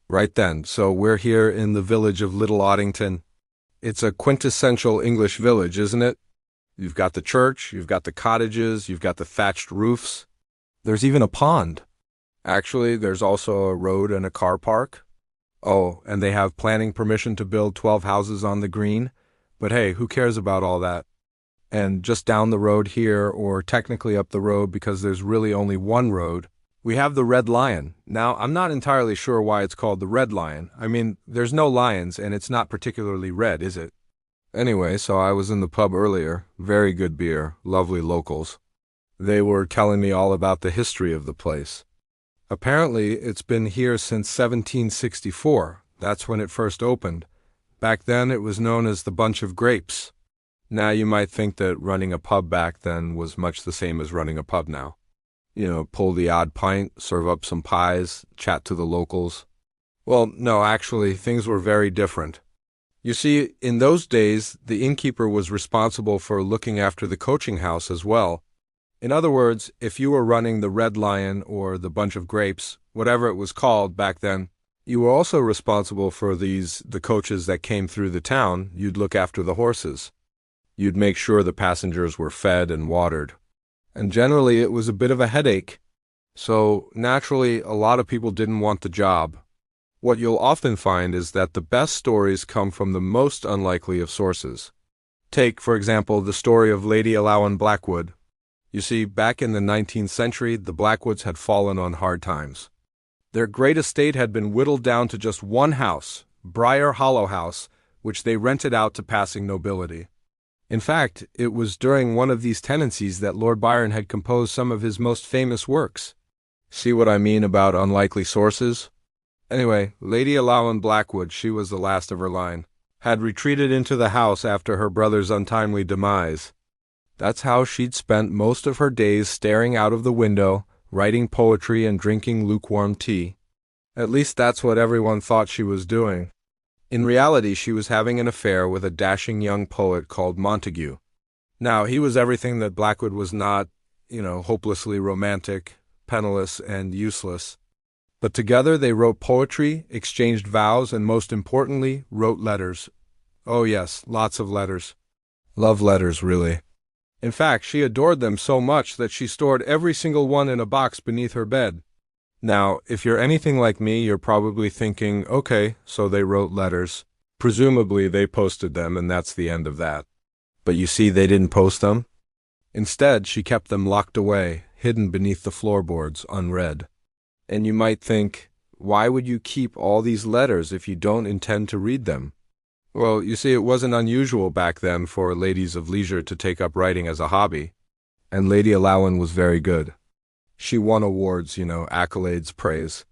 Right then, so we're here in the village of Little Oddington. It's a quintessential English village, isn't it? You've got the church, you've got the cottages, you've got the thatched roofs. There's even a pond. Actually, there's also a road and a car park. Oh, and they have planning permission to build 12 houses on the green. But hey, who cares about all that? And just down the road here, or technically up the road because there's really only one road, we have the Red Lion. Now, I'm not entirely sure why it's called the Red Lion. I mean, there's no lions and it's not particularly red, is it? Anyway, so I was in the pub earlier. Very good beer, lovely locals. They were telling me all about the history of the place. Apparently, it's been here since 1764. That's when it first opened. Back then, it was known as the Bunch of Grapes. Now, you might think that running a pub back then was much the same as running a pub now. Pull the odd pint, serve up some pies, chat to the locals. Well, no, actually, things were very different. You see, in those days, the innkeeper was responsible for looking after the coaching house as well. In other words, if you were running the Red Lion or the Bunch of Grapes, whatever it was called back then, you were also responsible for the coaches that came through the town. You'd look after the horses. You'd make sure the passengers were fed and watered. And generally, it was a bit of a headache. So, naturally, a lot of people didn't want the job. What you'll often find is that the best stories come from the most unlikely of sources. Take, for example, the story of Lady Elowen Blackwood. You see, back in the 19th century, the Blackwoods had fallen on hard times. Their great estate had been whittled down to just one house, Briar Hollow House, which they rented out to passing nobility. In fact, it was during one of these tenancies that Lord Byron had composed some of his most famous works. See what I mean about unlikely sources? Anyway, Lady Elowen Blackwood, she was the last of her line, had retreated into the house after her brother's untimely demise. That's how she'd spent most of her days staring out of the window, writing poetry and drinking lukewarm tea. At least that's what everyone thought she was doing. In reality, she was having an affair with a dashing young poet called Montague. Now, he was everything that Blackwood was not, hopelessly romantic, penniless, and useless. But together they wrote poetry, exchanged vows, and most importantly, wrote letters. Oh yes, lots of letters. Love letters, really. In fact, she adored them so much that she stored every single one in a box beneath her bed. Now, if you're anything like me, you're probably thinking, okay, so they wrote letters. Presumably they posted them, and that's the end of that. But you see, they didn't post them. Instead, she kept them locked away, hidden beneath the floorboards, unread. And you might think, why would you keep all these letters if you don't intend to read them? Well, you see, it wasn't unusual back then for ladies of leisure to take up writing as a hobby. And Lady Elowen was very good. She won awards, accolades, praise.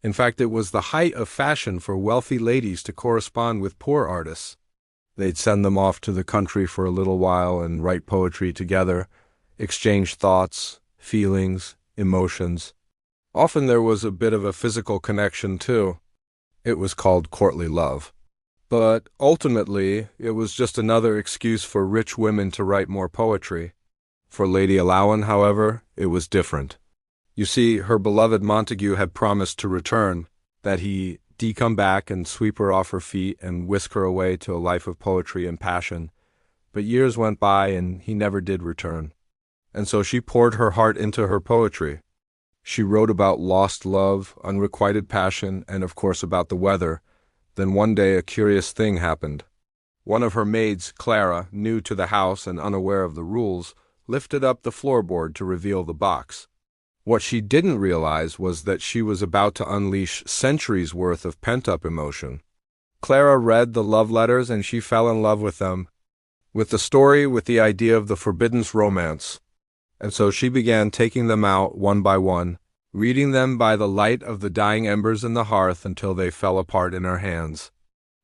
In fact, it was the height of fashion for wealthy ladies to correspond with poor artists. They'd send them off to the country for a little while and write poetry together, exchange thoughts, feelings, emotions. Often there was a bit of a physical connection, too. It was called courtly love. But ultimately, it was just another excuse for rich women to write more poetry. For Lady Elowen, however, it was different. You see, her beloved Montague had promised to return, that he'd come back and sweep her off her feet and whisk her away to a life of poetry and passion. But years went by and he never did return. And so she poured her heart into her poetry. She wrote about lost love, unrequited passion, and of course about the weather. Then one day a curious thing happened. One of her maids, Clara, new to the house and unaware of the rules, lifted up the floorboard to reveal the box. What she didn't realize was that she was about to unleash centuries' worth of pent-up emotion. Clara read the love letters and she fell in love with them, with the story, with the idea of the forbidden romance. And so she began taking them out one by one, reading them by the light of the dying embers in the hearth until they fell apart in her hands.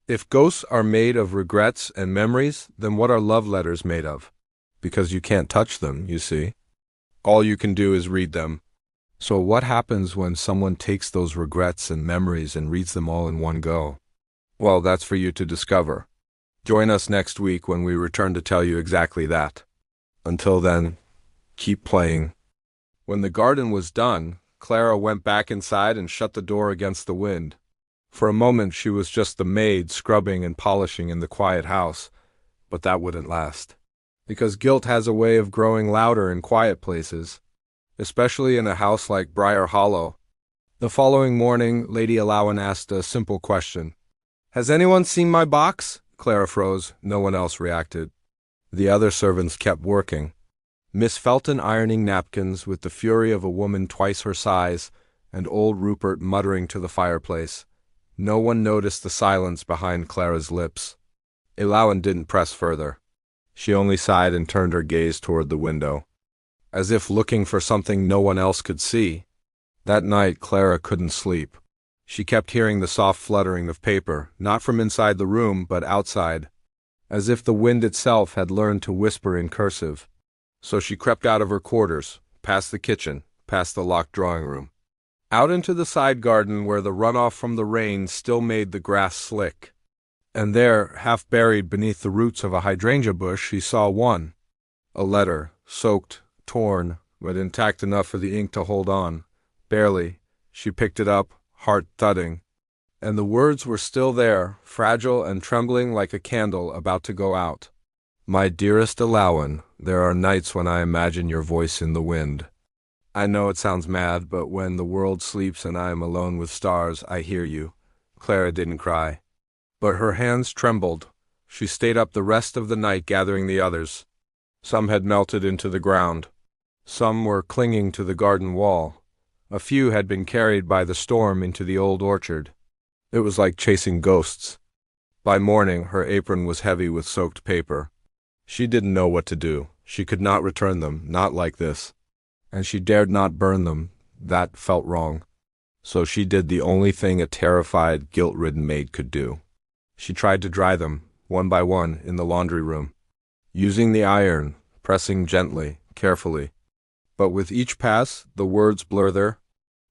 If ghosts are made of regrets and memories, then what are love letters made of? Because you can't touch them, you see. All you can do is read them. So what happens when someone takes those regrets and memories and reads them all in one go? Well, that's for you to discover. Join us next week when we return to tell you exactly that. Until then, keep playing. When the garden was done, Clara went back inside and shut the door against the wind. For a moment she was just the maid scrubbing and polishing in the quiet house, but that wouldn't last. Because guilt has a way of growing louder in quiet places, especially in a house like Briar Hollow. The following morning, Lady Elowen asked a simple question. "Has anyone seen my box?" Clara froze. No one else reacted. The other servants kept working. Miss Felton ironing napkins with the fury of a woman twice her size, and old Rupert muttering to the fireplace. No one noticed the silence behind Clara's lips. Elowen didn't press further. She only sighed and turned her gaze toward the window, as if looking for something no one else could see. That night Clara couldn't sleep. She kept hearing the soft fluttering of paper, not from inside the room, but outside, as if the wind itself had learned to whisper in cursive. So she crept out of her quarters, past the kitchen, past the locked drawing room, out into the side garden where the runoff from the rain still made the grass slick. And there, half buried beneath the roots of a hydrangea bush, she saw one. A letter, soaked, torn, but intact enough for the ink to hold on. Barely. She picked it up, heart thudding. And the words were still there, fragile and trembling like a candle about to go out. "My dearest Elowen, there are nights when I imagine your voice in the wind. I know it sounds mad, but when the world sleeps and I am alone with stars, I hear you." Clara didn't cry, but her hands trembled. She stayed up the rest of the night gathering the others. Some had melted into the ground. Some were clinging to the garden wall. A few had been carried by the storm into the old orchard. It was like chasing ghosts. By morning, her apron was heavy with soaked paper. She didn't know what to do. She could not return them, not like this. And she dared not burn them. That felt wrong. So she did the only thing a terrified, guilt-ridden maid could do. She tried to dry them, one by one, in the laundry room, using the iron, pressing gently, carefully. But with each pass, the words blurred her.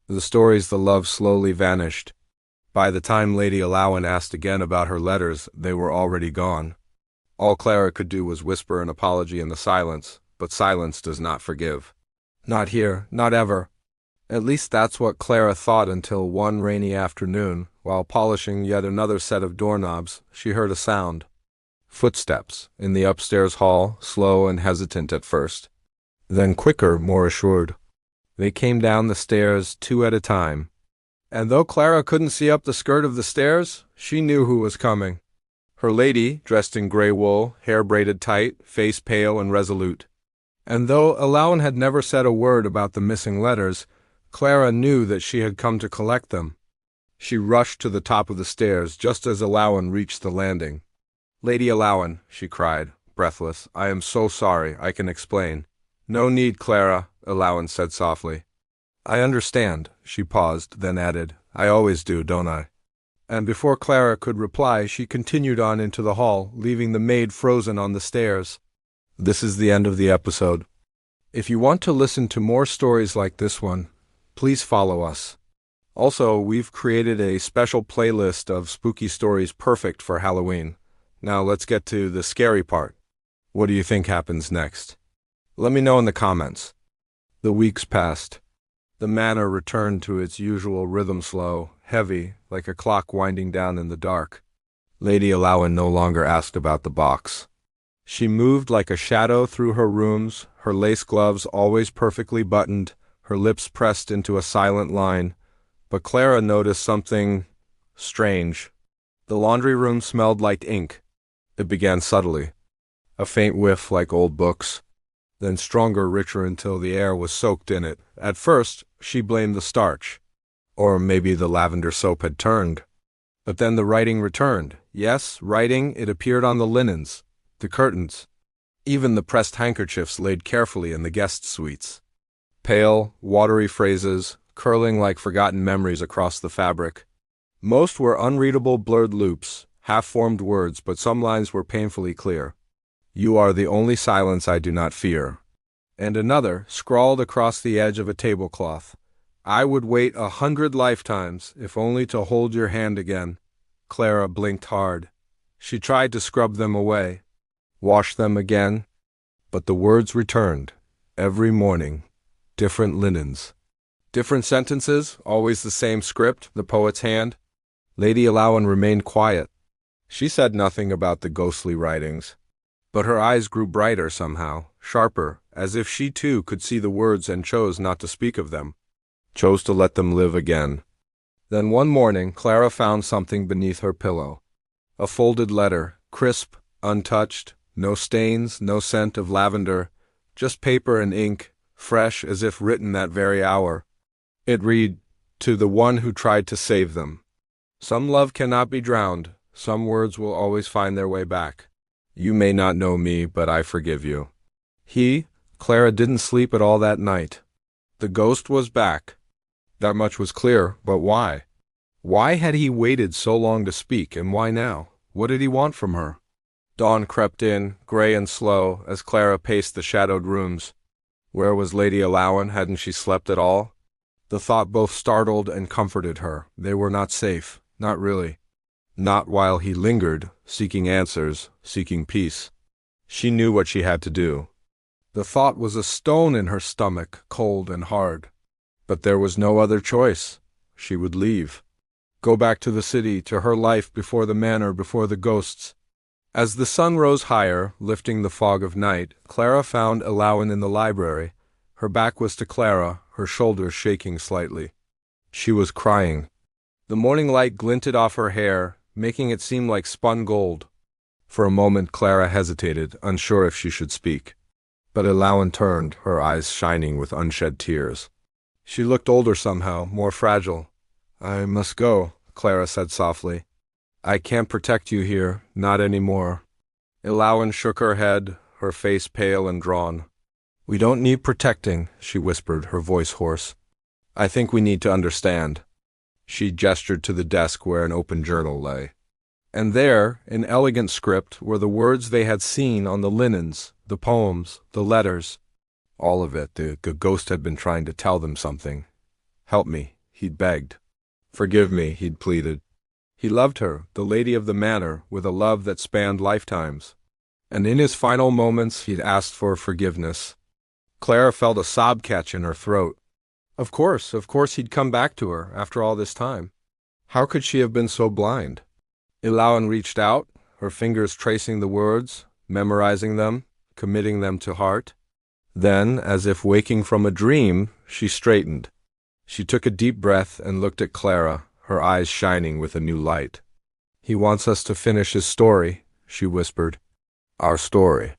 The stories, the love slowly vanished. By the time Lady Elowen asked again about her letters, they were already gone. All Clara could do was whisper an apology in the silence, but silence does not forgive. Not here, not ever. At least that's what Clara thought until one rainy afternoon, while polishing yet another set of doorknobs, she heard a sound. Footsteps, in the upstairs hall, slow and hesitant at first. Then quicker, more assured. They came down the stairs 2 at a time. And though Clara couldn't see up the skirt of the stairs, she knew who was coming. Her lady, dressed in gray wool, hair braided tight, face pale and resolute. And though Elowen had never said a word about the missing letters, Clara knew that she had come to collect them. She rushed to the top of the stairs just as Elowen reached the landing. "Lady Elowen," she cried, breathless, "I am so sorry. I can explain." "No need, Clara," Elowen said softly. "I understand." She paused, then added, "I always do, don't I?" And before Clara could reply, she continued on into the hall, leaving the maid frozen on the stairs. This is the end of the episode. If you want to listen to more stories like this one, please follow us. Also, we've created a special playlist of spooky stories perfect for Halloween. Now let's get to the scary part. What do you think happens next? Let me know in the comments. The weeks passed. The manor returned to its usual rhythm, slow, heavy, like a clock winding down in the dark. Lady Elowen no longer asked about the box. She moved like a shadow through her rooms, her lace gloves always perfectly buttoned, her lips pressed into a silent line. But Clara noticed something strange. The laundry room smelled like ink. It began subtly. A faint whiff like old books, then stronger, richer until the air was soaked in it. At first, she blamed the starch. Or maybe the lavender soap had turned. But then the writing returned. Yes, writing, it appeared on the linens, the curtains, even the pressed handkerchiefs laid carefully in the guest suites. Pale, watery phrases, curling like forgotten memories across the fabric. Most were unreadable blurred loops, half-formed words, but some lines were painfully clear. "You are the only silence I do not fear." And another, scrawled across the edge of a tablecloth. "I would wait 100 lifetimes, if only to hold your hand again." Clara blinked hard. She tried to scrub them away, wash them again, but the words returned. Every morning, different linens. Different sentences, always the same script, the poet's hand. Lady Elowen remained quiet. She said nothing about the ghostly writings, but her eyes grew brighter somehow, sharper, as if she too could see the words and chose not to speak of them, chose to let them live again. Then one morning Clara found something beneath her pillow. A folded letter, crisp, untouched, no stains, no scent of lavender, just paper and ink, fresh as if written that very hour. It read, "To the one who tried to save them. Some love cannot be drowned, some words will always find their way back. You may not know me, but I forgive you." Clara didn't sleep at all that night. The ghost was back. That much was clear, but why? Why had he waited so long to speak, and why now? What did he want from her? Dawn crept in, gray and slow, as Clara paced the shadowed rooms. Where was Lady Elowen? Hadn't she slept at all? The thought both startled and comforted her. They were not safe, not really. Not while he lingered, seeking answers, seeking peace. She knew what she had to do. The thought was a stone in her stomach, cold and hard. But there was no other choice. She would leave. Go back to the city, to her life before the manor, before the ghosts. As the sun rose higher, lifting the fog of night, Clara found Elowen in the library. Her back was to Clara, her shoulders shaking slightly. She was crying. The morning light glinted off her hair, making it seem like spun gold. For a moment Clara hesitated, unsure if she should speak. But Elowen turned, her eyes shining with unshed tears. She looked older somehow, more fragile. "I must go," Clara said softly. "I can't protect you here, not any more." Elowen shook her head, her face pale and drawn. "We don't need protecting," she whispered, her voice hoarse. "I think we need to understand." She gestured to the desk where an open journal lay. And there, in elegant script, were the words they had seen on the linens, the poems, the letters. All of it. The ghost had been trying to tell them something. "Help me," he'd begged. "Forgive me," he'd pleaded. He loved her, the lady of the manor, with a love that spanned lifetimes. And in his final moments he'd asked for forgiveness. Clara felt a sob catch in her throat. Of course he'd come back to her, after all this time. How could she have been so blind? Elowen reached out, her fingers tracing the words, memorizing them, committing them to heart. Then, as if waking from a dream, she straightened. She took a deep breath and looked at Clara, her eyes shining with a new light. "He wants us to finish his story," she whispered. "Our story.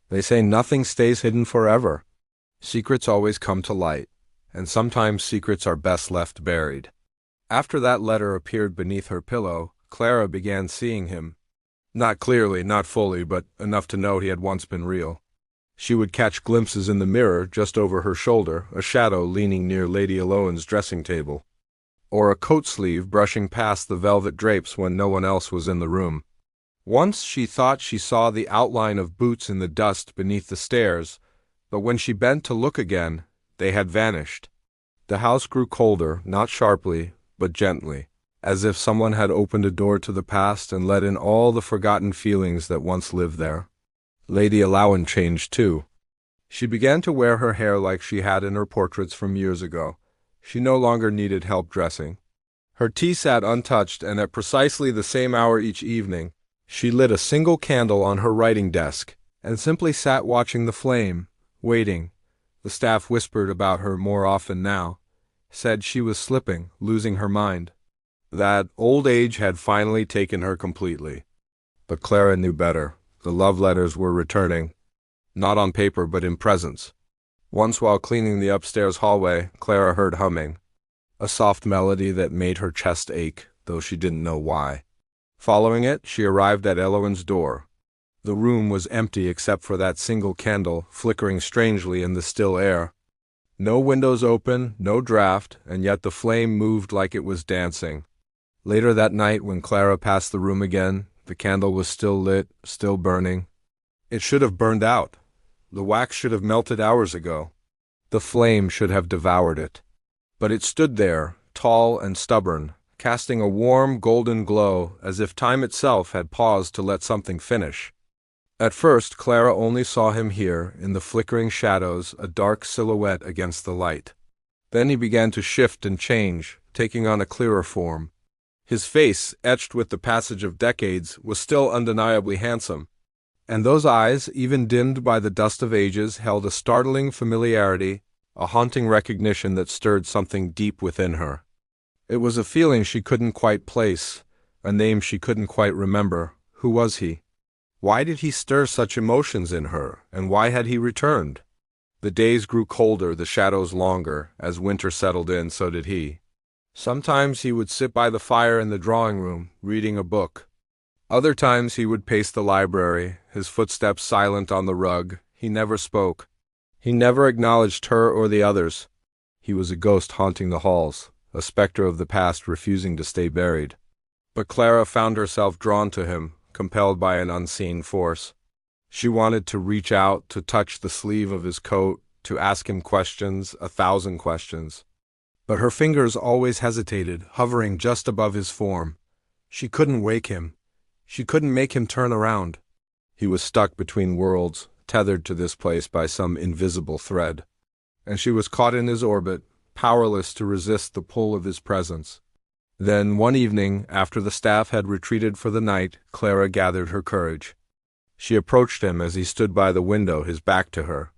They say nothing stays hidden forever. Secrets always come to light, and sometimes secrets are best left buried." After that letter appeared beneath her pillow, Clara began seeing him. Not clearly, not fully, but enough to know he had once been real. She would catch glimpses in the mirror just over her shoulder, a shadow leaning near Lady Elowen's dressing table, or a coat sleeve brushing past the velvet drapes when no one else was in the room. Once she thought she saw the outline of boots in the dust beneath the stairs, but when she bent to look again, they had vanished. The house grew colder, not sharply, but gently, as if someone had opened a door to the past and let in all the forgotten feelings that once lived there. Lady Elowen changed too. She began to wear her hair like she had in her portraits from years ago. She no longer needed help dressing. Her tea sat untouched, and at precisely the same hour each evening, she lit a single candle on her writing desk and simply sat watching the flame, waiting. The staff whispered about her more often now, said she was slipping, losing her mind, that old age had finally taken her completely. But Clara knew better. The love letters were returning, not on paper but in presence. Once while cleaning the upstairs hallway, Clara heard humming, a soft melody that made her chest ache, though she didn't know why. Following it, she arrived at Elowen's door. The room was empty except for that single candle flickering strangely in the still air. No windows open, no draught, and yet the flame moved like it was dancing. Later that night, when Clara passed the room again, the candle was still lit, still burning. It should have burned out. The wax should have melted hours ago. The flame should have devoured it. But it stood there, tall and stubborn, casting a warm, golden glow as if time itself had paused to let something finish. At first, Clara only saw him here, in the flickering shadows, a dark silhouette against the light. Then he began to shift and change, taking on a clearer form. His face, etched with the passage of decades, was still undeniably handsome, and those eyes, even dimmed by the dust of ages, held a startling familiarity, a haunting recognition that stirred something deep within her. It was a feeling she couldn't quite place, a name she couldn't quite remember. Who was he? Why did he stir such emotions in her, and why had he returned? The days grew colder, the shadows longer. As winter settled in, so did he. Sometimes he would sit by the fire in the drawing room, reading a book. Other times he would pace the library, his footsteps silent on the rug. He never spoke. He never acknowledged her or the others. He was a ghost haunting the halls, a specter of the past refusing to stay buried. But Clara found herself drawn to him, compelled by an unseen force. She wanted to reach out, to touch the sleeve of his coat, to ask him questions, 1,000 questions. But her fingers always hesitated, hovering just above his form. She couldn't wake him. She couldn't make him turn around. He was stuck between worlds, tethered to this place by some invisible thread. And she was caught in his orbit, powerless to resist the pull of his presence. Then, one evening, after the staff had retreated for the night, Clara gathered her courage. She approached him as he stood by the window, his back to her.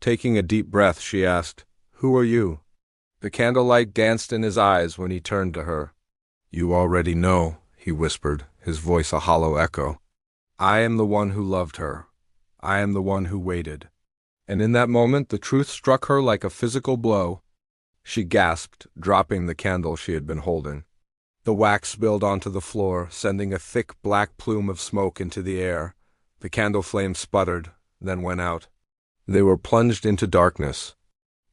Taking a deep breath, she asked, "Who are you?" The candlelight danced in his eyes when he turned to her. "You already know," he whispered, his voice a hollow echo. "I am the one who loved her. I am the one who waited." And in that moment the truth struck her like a physical blow. She gasped, dropping the candle she had been holding. The wax spilled onto the floor, sending a thick black plume of smoke into the air. The candle flame sputtered, then went out. They were plunged into darkness.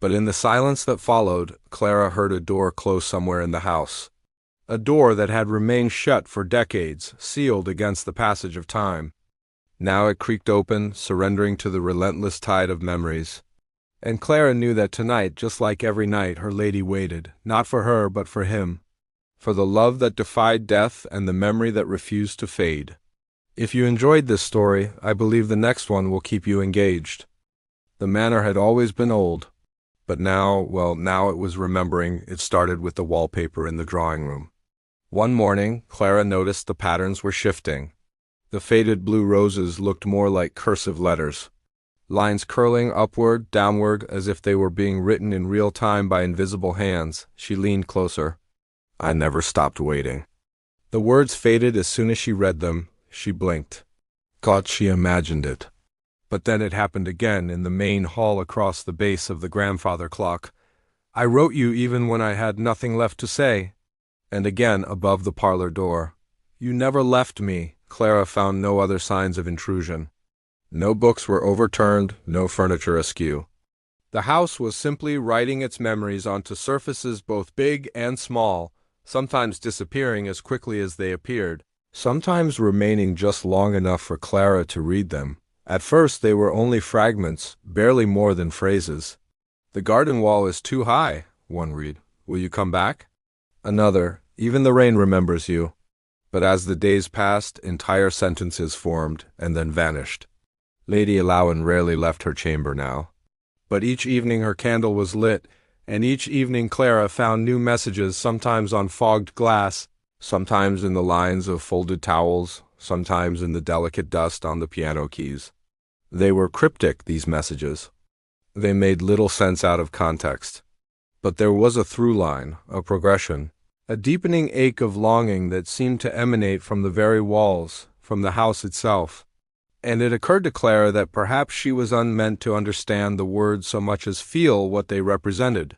But in the silence that followed, Clara heard a door close somewhere in the house. A door that had remained shut for decades, sealed against the passage of time. Now it creaked open, surrendering to the relentless tide of memories. And Clara knew that tonight, just like every night, her lady waited, not for her, but for him. For the love that defied death and the memory that refused to fade. If you enjoyed this story, I believe the next one will keep you engaged. The manor had always been old, but now it was remembering. It started with the wallpaper in the drawing room. One morning, Clara noticed the patterns were shifting. The faded blue roses looked more like cursive letters. Lines curling upward, downward, as if they were being written in real time by invisible hands. She leaned closer. "I never stopped waiting." The words faded as soon as she read them. She blinked. Thought she imagined it. But then it happened again in the main hall across the base of the grandfather clock. "I wrote you even when I had nothing left to say." And again above the parlor door. "You never left me." Clara found no other signs of intrusion. No books were overturned, no furniture askew. The house was simply writing its memories onto surfaces both big and small, sometimes disappearing as quickly as they appeared, sometimes remaining just long enough for Clara to read them. At first they were only fragments, barely more than phrases. "The garden wall is too high," one read. "Will you come back?" Another, "Even the rain remembers you." But as the days passed, entire sentences formed and then vanished. Lady Elowen rarely left her chamber now. But each evening her candle was lit, and each evening Clara found new messages, sometimes on fogged glass, sometimes in the lines of folded towels, sometimes in the delicate dust on the piano keys. They were cryptic, these messages. They made little sense out of context. But there was a through line, a progression, a deepening ache of longing that seemed to emanate from the very walls, from the house itself. And it occurred to Clara that perhaps she was unmeant to understand the words so much as feel what they represented.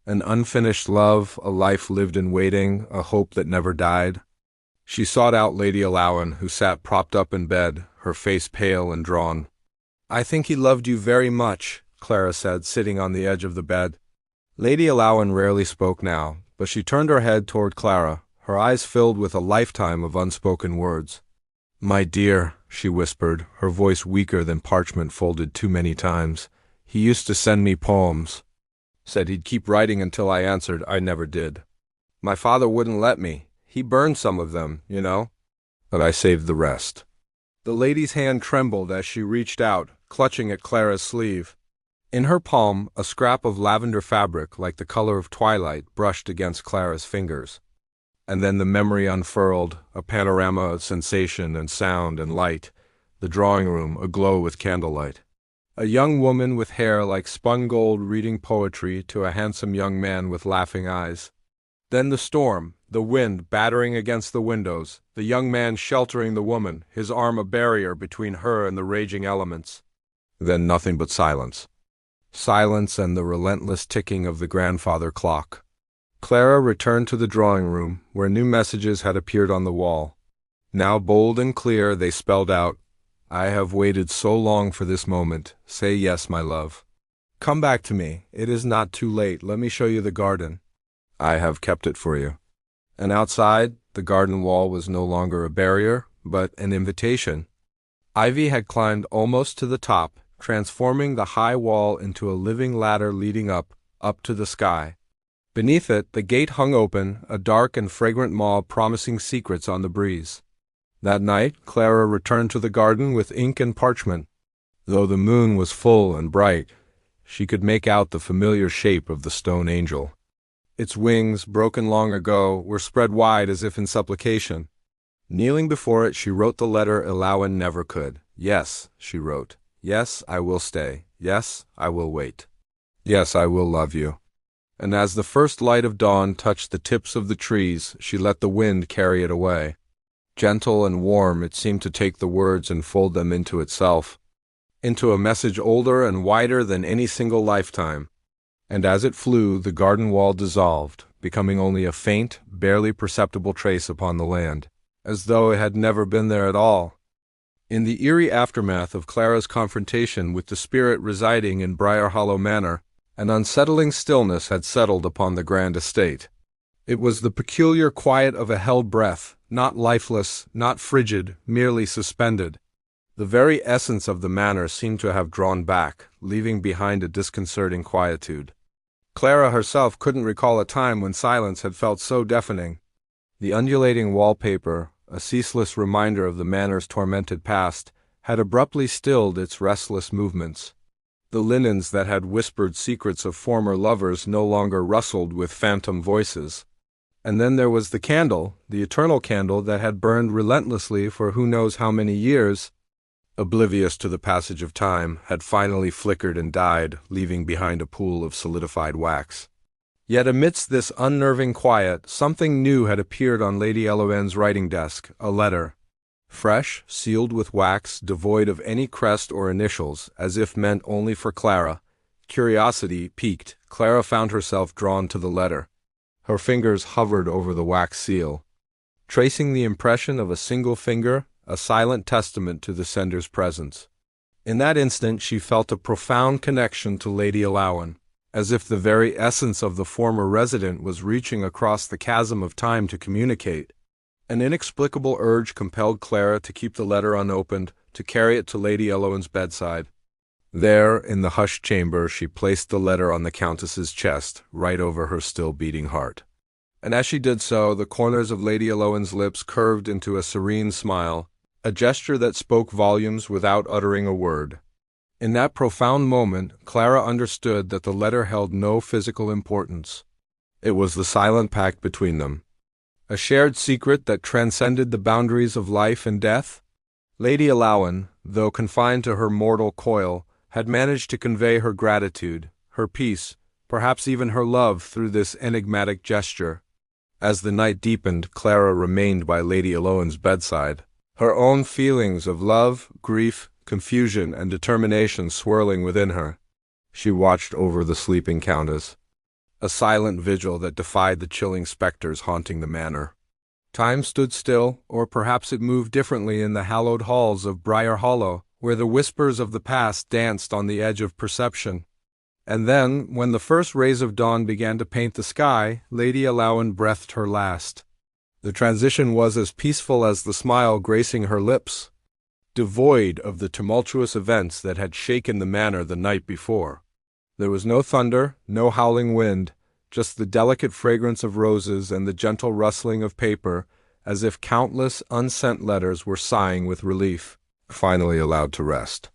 An unfinished love, a life lived in waiting, a hope that never died. She sought out Lady Elowen, who sat propped up in bed, her face pale and drawn. "I think he loved you very much," Clara said, sitting on the edge of the bed. Lady Elowen rarely spoke now, but she turned her head toward Clara, her eyes filled with a lifetime of unspoken words. "My dear," she whispered, her voice weaker than parchment folded too many times, "he used to send me poems. Said he'd keep writing until I answered. I never did. My father wouldn't let me. He burned some of them, you know. But I saved the rest." The lady's hand trembled as she reached out, clutching at Clara's sleeve. In her palm, a scrap of lavender fabric, like the color of twilight, brushed against Clara's fingers. And then the memory unfurled, a panorama of sensation and sound and light, the drawing room aglow with candlelight. A young woman with hair like spun gold reading poetry to a handsome young man with laughing eyes. Then the storm, the wind battering against the windows, the young man sheltering the woman, his arm a barrier between her and the raging elements. Then nothing but silence. Silence and the relentless ticking of the grandfather clock. Clara returned to the drawing room, where new messages had appeared on the wall. Now bold and clear they spelled out, "I have waited so long for this moment. Say yes, my love. Come back to me. It is not too late. Let me show you the garden. I have kept it for you." And outside, the garden wall was no longer a barrier, but an invitation. Ivy had climbed almost to the top, transforming the high wall into a living ladder leading up to the sky. Beneath it, the gate hung open, a dark and fragrant maw promising secrets on the breeze. That night, Clara returned to the garden with ink and parchment. Though the moon was full and bright, she could make out the familiar shape of the stone angel. Its wings, broken long ago, were spread wide as if in supplication. Kneeling before it, she wrote the letter Elowen never could. "Yes," she wrote. "Yes, I will stay. Yes, I will wait. Yes, I will love you." And as the first light of dawn touched the tips of the trees, she let the wind carry it away. Gentle and warm, it seemed to take the words and fold them into itself, into a message older and wider than any single lifetime. And as it flew, the garden wall dissolved, becoming only a faint, barely perceptible trace upon the land, as though it had never been there at all. In the eerie aftermath of Clara's confrontation with the spirit residing in Briar Hollow Manor, an unsettling stillness had settled upon the grand estate. It was the peculiar quiet of a held breath, not lifeless, not frigid, merely suspended. The very essence of the manor seemed to have drawn back, leaving behind a disconcerting quietude. Clara herself couldn't recall a time when silence had felt so deafening. The undulating wallpaper, a ceaseless reminder of the manor's tormented past, had abruptly stilled its restless movements. The linens that had whispered secrets of former lovers no longer rustled with phantom voices. And then there was the candle, the eternal candle that had burned relentlessly for who knows how many years, oblivious to the passage of time, had finally flickered and died, leaving behind a pool of solidified wax. Yet amidst this unnerving quiet, something new had appeared on Lady Elowen's writing desk, a letter. Fresh, sealed with wax, devoid of any crest or initials, as if meant only for Clara. Curiosity piqued, Clara found herself drawn to the letter. Her fingers hovered over the wax seal, tracing the impression of a single finger, a silent testament to the sender's presence. In that instant she felt a profound connection to Lady Elowen, as if the very essence of the former resident was reaching across the chasm of time to communicate. An inexplicable urge compelled Clara to keep the letter unopened, to carry it to Lady Elowen's bedside. There, in the hushed chamber, she placed the letter on the Countess's chest, right over her still-beating heart. And as she did so, the corners of Lady Elowen's lips curved into a serene smile, a gesture that spoke volumes without uttering a word. In that profound moment, Clara understood that the letter held no physical importance. It was the silent pact between them, a shared secret that transcended the boundaries of life and death. Lady Elowen, though confined to her mortal coil, had managed to convey her gratitude, her peace, perhaps even her love through this enigmatic gesture. As the night deepened, Clara remained by Lady Elowen's bedside, her own feelings of love, grief, confusion, and determination swirling within her. She watched over the sleeping Countess, a silent vigil that defied the chilling specters haunting the manor. Time stood still, or perhaps it moved differently in the hallowed halls of Briar Hollow, where the whispers of the past danced on the edge of perception. And then, when the first rays of dawn began to paint the sky, Lady Elowen breathed her last. The transition was as peaceful as the smile gracing her lips, devoid of the tumultuous events that had shaken the manor the night before. There was no thunder, no howling wind, just the delicate fragrance of roses and the gentle rustling of paper, as if countless unsent letters were sighing with relief, finally allowed to rest.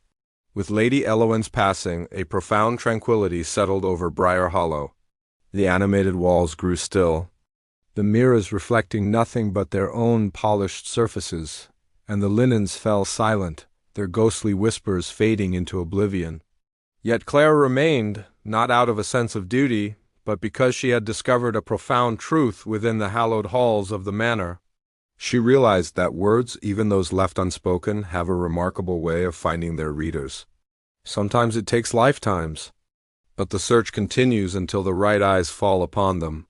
With Lady Elowen's passing, a profound tranquility settled over Briar Hollow. The animated walls grew still. the mirrors reflecting nothing but their own polished surfaces, and the linens fell silent, their ghostly whispers fading into oblivion. Yet Clara remained, not out of a sense of duty, but because she had discovered a profound truth within the hallowed halls of the manor. She realized that words, even those left unspoken, have a remarkable way of finding their readers. Sometimes it takes lifetimes, but the search continues until the right eyes fall upon them.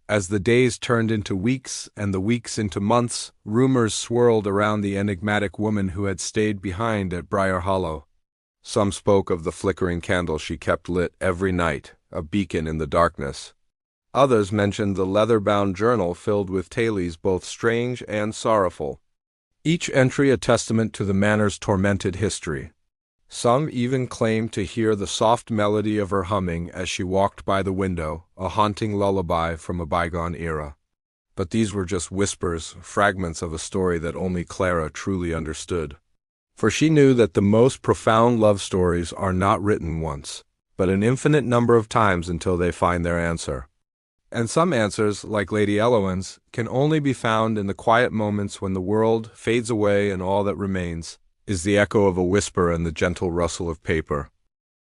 As the days turned into weeks and the weeks into months, rumors swirled around the enigmatic woman who had stayed behind at Briar Hollow. Some spoke of the flickering candle she kept lit every night, a beacon in the darkness. Others mentioned the leather-bound journal filled with tales both strange and sorrowful, each entry a testament to the manor's tormented history. Some even claimed to hear the soft melody of her humming as she walked by the window, a haunting lullaby from a bygone era. But these were just whispers, fragments of a story that only Clara truly understood. For she knew that the most profound love stories are not written once, but an infinite number of times until they find their answer. And some answers, like Lady Elowen's, can only be found in the quiet moments when the world fades away and all that remains is the echo of a whisper and the gentle rustle of paper.